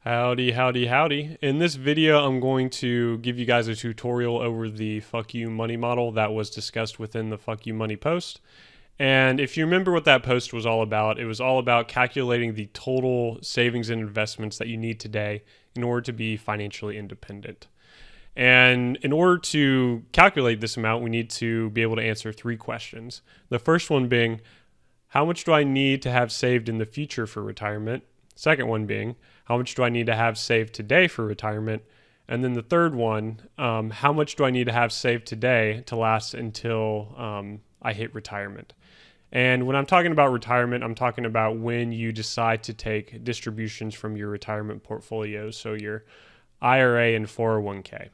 Howdy, howdy, howdy. In this video, I'm going to give you guys a tutorial over the Fuck You Money model that was discussed within the Fuck You Money post. And if you remember what that post was all about, it was all about calculating the total savings and investments that you need today in order to be financially independent. And in order to calculate this amount, we need to be able to answer three questions. The first one being, how much do I need to have saved in the future for retirement? Second one being, how much do I need to have saved today for retirement? And then the third one, how much do I need to have saved today to last until I hit retirement? And when I'm talking about retirement, I'm talking about when you decide to take distributions from your retirement portfolio, so your IRA and 401k.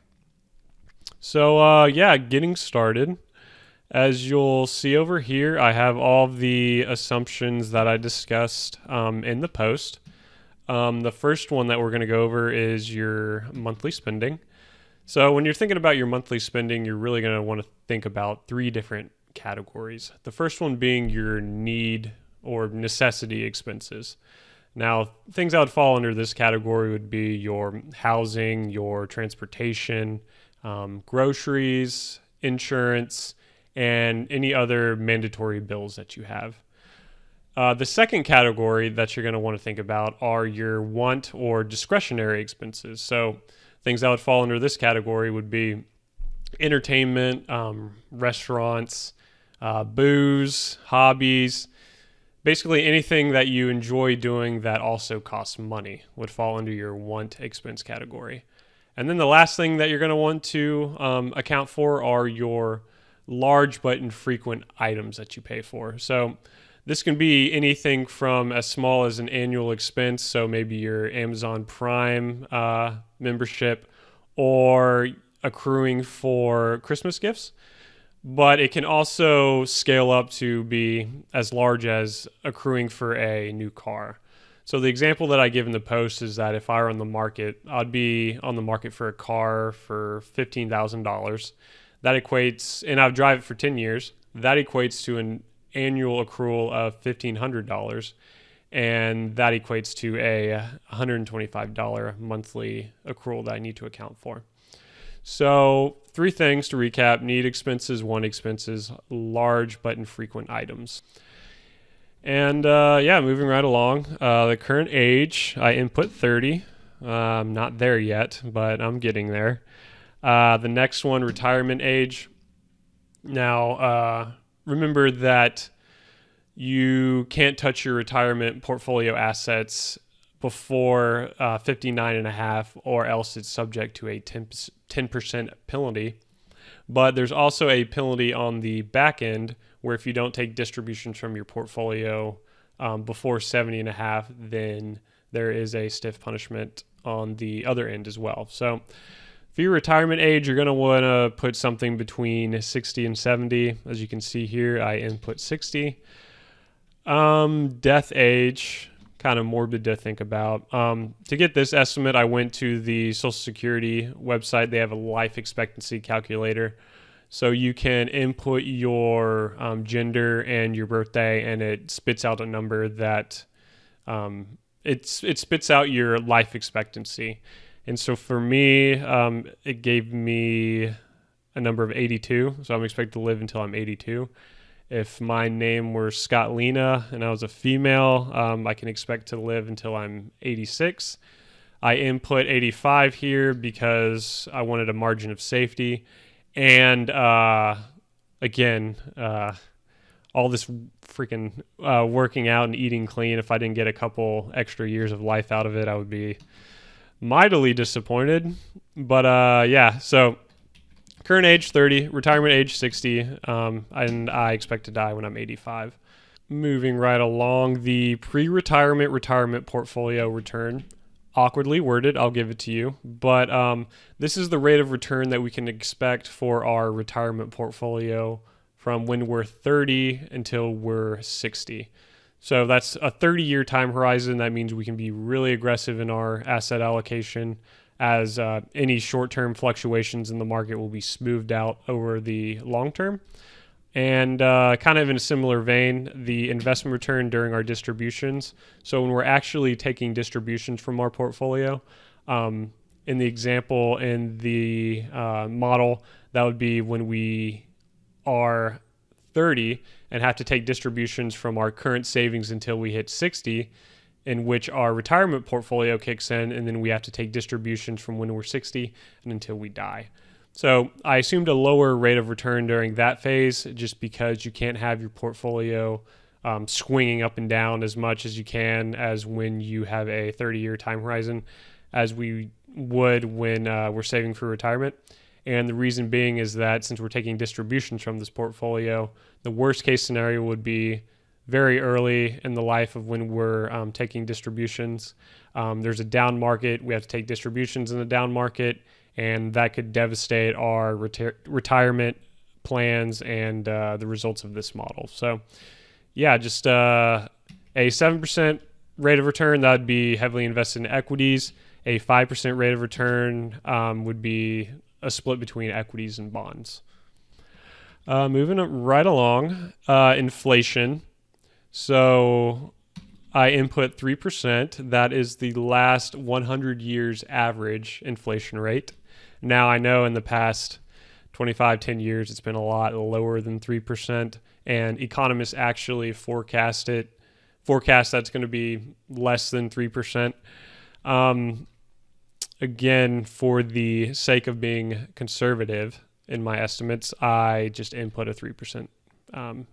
So getting started. As you'll see over here, I have all of the assumptions that I discussed in the post. The first one that we're going to go over is your monthly spending. So when you're thinking about your monthly spending, you're really going to want to think about three different categories. The first one being your need or necessity expenses. Now, things that would fall under this category would be your housing, your transportation, groceries, insurance, and any other mandatory bills that you have. The second category that you're going to want to think about are your want or discretionary expenses. So things that would fall under this category would be entertainment, restaurants, booze, hobbies, basically anything that you enjoy doing that also costs money would fall under your want expense category. And then the last thing that you're going to want to account for are your large but infrequent items that you pay for. So this can be anything from as small as an annual expense, so maybe your Amazon Prime membership or accruing for Christmas gifts. But it can also scale up to be as large as accruing for a new car. So the example that I give in the post is that if I were on the market, I'd be on the market for a car for $15,000. That equates, and I've drive it for 10 years, that equates to an annual accrual of $1,500, and that equates to a $125 monthly accrual that I need to account for. So three things to recap: need expenses, want expenses, large but infrequent items. And moving right along, the current age, I input 30. I'm not there yet, but I'm getting there. The next one, retirement age. Now, remember that you can't touch your retirement portfolio assets before 59 and a half, or else it's subject to a 10% penalty. But there's also a penalty on the back end where if you don't take distributions from your portfolio before 70 and a half, then there is a stiff punishment on the other end as well. So for your retirement age, you're going to want to put something between 60 and 70. As you can see here, I input 60. Death age, kind of morbid to think about. To get this estimate, I went to the Social Security website. They have a life expectancy calculator. So you can input your gender and your birthday, and it spits out a number that it spits out your life expectancy. And so for me, it gave me a number of 82. So I'm expected to live until I'm 82. If my name were Scott Lena and I was a female, I can expect to live until I'm 86. I input 85 here because I wanted a margin of safety. And again, all this freaking working out and eating clean, if I didn't get a couple extra years of life out of it, I would be mightily disappointed. But so current age 30, retirement age 60, and I expect to die when I'm 85. Moving right along, the retirement portfolio return. Awkwardly worded, I'll give it to you. But this is the rate of return that we can expect for our retirement portfolio from when we're 30 until we're 60. So that's a 30-year time horizon. That means we can be really aggressive in our asset allocation, as any short-term fluctuations in the market will be smoothed out over the long term. And kind of in a similar vein, the investment return during our distributions. So when we're actually taking distributions from our portfolio, in the example in the model, that would be when we are 30 and have to take distributions from our current savings until we hit 60, in which our retirement portfolio kicks in, and then we have to take distributions from when we're 60 and until we die. So I assumed a lower rate of return during that phase just because you can't have your portfolio swinging up and down as much as you can as when you have a 30-year time horizon as we would when we're saving for retirement. And the reason being is that since we're taking distributions from this portfolio, the worst case scenario would be very early in the life of when we're taking distributions. There's a down market. We have to take distributions in the down market, and that could devastate our retirement plans and the results of this model. So, yeah, just a 7% rate of return, that would be heavily invested in equities. A 5% rate of return would be a split between equities and bonds. Moving right along, inflation. So I input 3%. That is the last 100 years average inflation rate. Now, I know in the past 10 years, it's been a lot lower than 3%, and economists actually forecast that's going to be less than 3%. Again, for the sake of being conservative in my estimates, I just input a 3%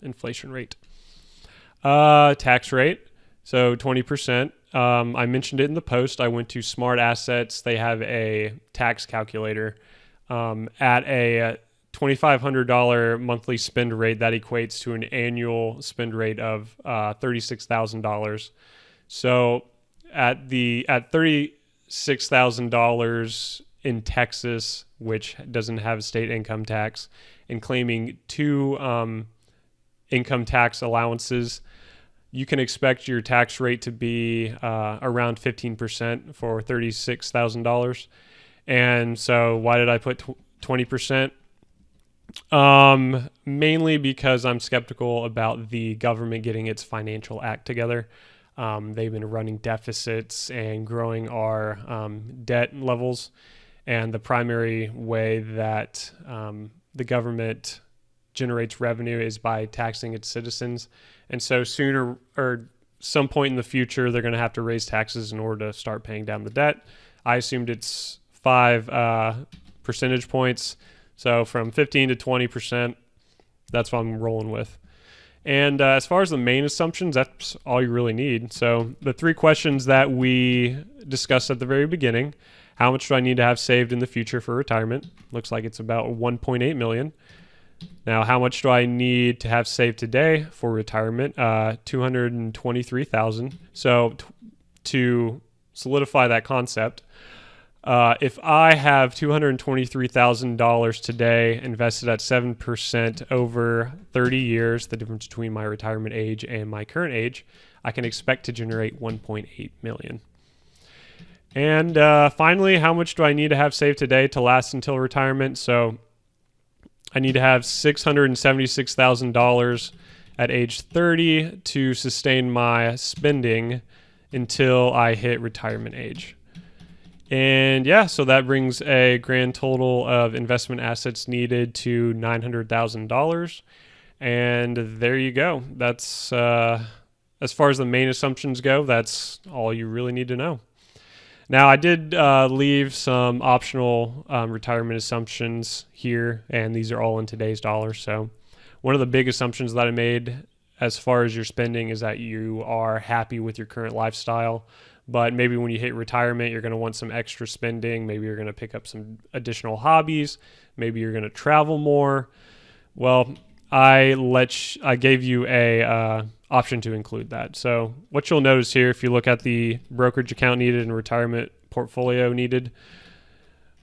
inflation rate. Tax rate, so 20%. I mentioned it in the post. I went to Smart Assets. They have a tax calculator at a $2,500 monthly spend rate. That equates to an annual spend rate of $36,000. So at $36,000 in Texas, which doesn't have a state income tax, and claiming two income tax allowances, you can expect your tax rate to be around 15% for $36,000. And so why did I put 20%? Mainly because I'm skeptical about the government getting its financial act together. They've been running deficits and growing our debt levels. And the primary way that the government generates revenue is by taxing its citizens. And so sooner or some point in the future, they're going to have to raise taxes in order to start paying down the debt. I assumed it's 5 percentage points. So from 15 to 20%, that's what I'm rolling with. And as far as the main assumptions, that's all you really need. So the 3 questions that we discussed at the very beginning: how much do I need to have saved in the future for retirement? Looks like it's about 1.8 million. Now, how much do I need to have saved today for retirement? 223,000. So to solidify that concept, if I have $223,000 today invested at 7% over 30 years, the difference between my retirement age and my current age, I can expect to generate 1.8 million. And finally, how much do I need to have saved today to last until retirement? So I need to have $676,000 at age 30 to sustain my spending until I hit retirement age. And yeah, so that brings a grand total of investment assets needed to $900,000. And there you go. That's, as far as the main assumptions go, that's all you really need to know. Now, I did leave some optional retirement assumptions here, and these are all in today's dollars. So one of the big assumptions that I made as far as your spending is that you are happy with your current lifestyle. But maybe when you hit retirement, you're going to want some extra spending. Maybe you're going to pick up some additional hobbies. Maybe you're going to travel more. Well, I gave you a option to include that. So what you'll notice here, if you look at the brokerage account needed and retirement portfolio needed,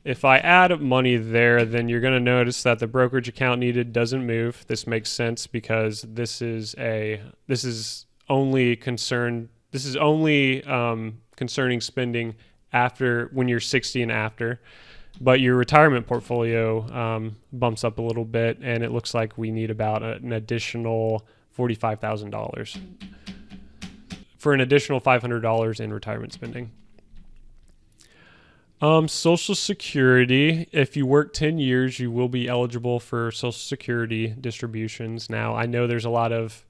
if I add money there, then you're going to notice that the brokerage account needed doesn't move. This makes sense because this is only concerning spending after when you're 60 and after. but your retirement portfolio bumps up a little bit, and it looks like we need about an additional $45,000 for an additional $500 in retirement spending. Social Security, if you work 10 years, you will be eligible for Social Security distributions. Now, I know there's a lot of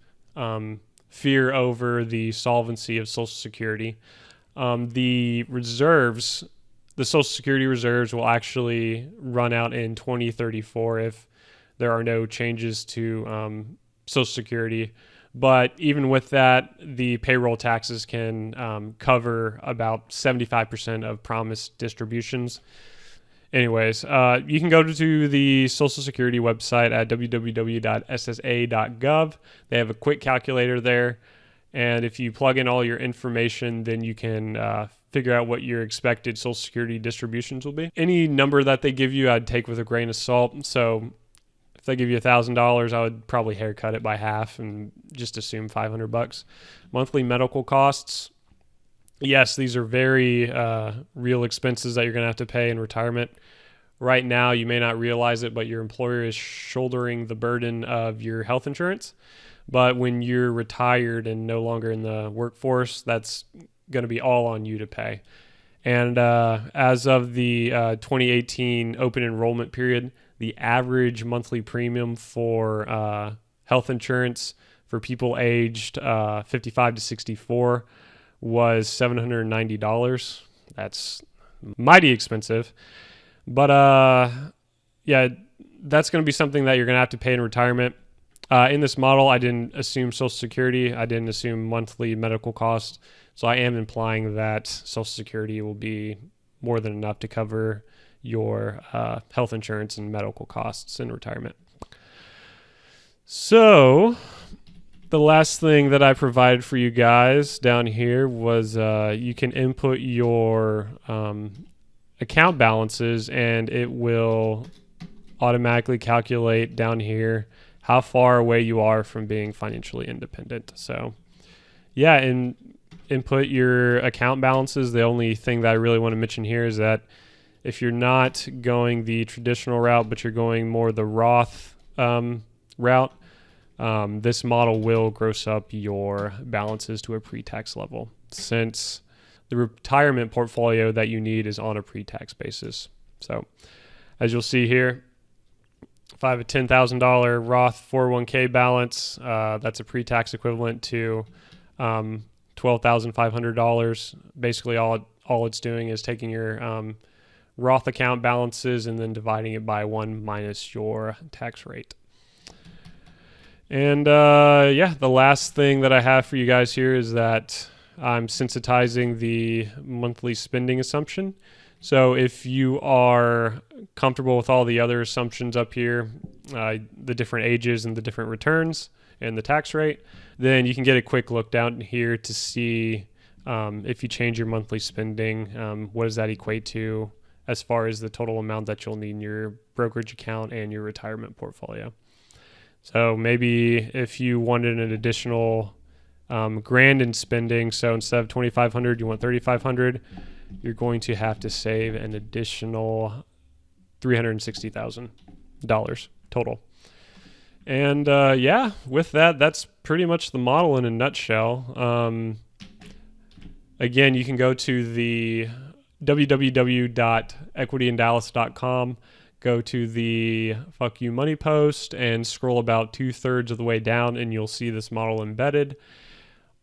fear over the solvency of Social Security. The Social Security reserves will actually run out in 2034 if there are no changes to Social Security. But even with that, the payroll taxes can cover about 75% of promised distributions. Anyways, you can go to the Social Security website at www.ssa.gov. They have a quick calculator there. And if you plug in all your information, then you can figure out what your expected Social Security distributions will be. Any number that they give you, I'd take with a grain of salt. So if they give you $1,000, I would probably haircut it by half and just assume $500. Monthly medical costs. Yes, these are very real expenses that you're going to have to pay in retirement. Right now, you may not realize it, but your employer is shouldering the burden of your health insurance. But when you're retired and no longer in the workforce, that's going to be all on you to pay. And as of the 2018 open enrollment period, the average monthly premium for health insurance for people aged 55 to 64 was $790. That's mighty expensive. But yeah, that's going to be something that you're going to have to pay in retirement. In this model, I didn't assume Social Security. I didn't assume monthly medical costs. So I am implying that Social Security will be more than enough to cover your health insurance and medical costs in retirement. So the last thing that I provided for you guys down here was you can input your account balances, and it will automatically calculate down here how far away you are from being financially independent. So yeah, and input your account balances. The only thing that I really want to mention here is that if you're not going the traditional route, but you're going more the Roth route, this model will gross up your balances to a pre-tax level, since the retirement portfolio that you need is on a pre-tax basis. So as you'll see here, if I have a $10,000 Roth 401k balance, that's a pre-tax equivalent to $12,500. Basically, all it's doing is taking your Roth account balances and then dividing it by 1 minus your tax rate. And yeah, the last thing that I have for you guys here is that I'm sensitizing the monthly spending assumption. So if you are comfortable with all the other assumptions up here, the different ages and the different returns and the tax rate, then you can get a quick look down here to see if you change your monthly spending, what does that equate to as far as the total amount that you'll need in your brokerage account and your retirement portfolio. So maybe if you wanted an additional grand in spending, so instead of $2,500, you want $3,500, you're going to have to save an additional $360,000 total. And yeah, with that, that's pretty much the model in a nutshell. Again, you can go to the www.equityin dallas.com, go to the Fuck You Money post, and scroll about 2/3 of the way down, and you'll see this model embedded.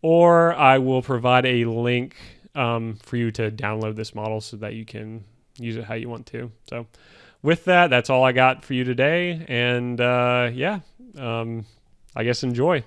Or I will provide a link for you to download this model so that you can use it how you want to. So with that, that's all I got for you today. And yeah, I guess enjoy.